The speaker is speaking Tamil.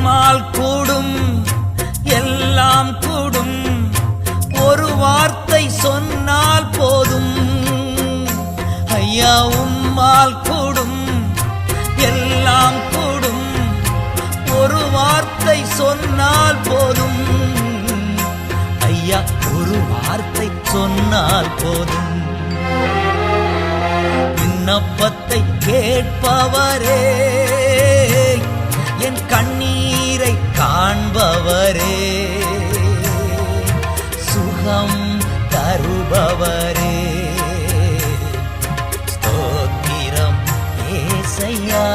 உம்மால் கூடும், எல்லாம் கூடும். ஒரு வார்த்தை சொன்னால் போதும். ஐயா உம்மால் கூடும், எல்லாம் கூடும். ஒரு வார்த்தை சொன்னால் போதும். ஐயா ஒரு வார்த்தை சொன்னால் போதும். விண்ணப்பத்தை கேட்பவரே, என் கண்ணீரை காண்பவரே, சுகம் தருபவரே, ஸ்தோத்திரம் ஏசையா.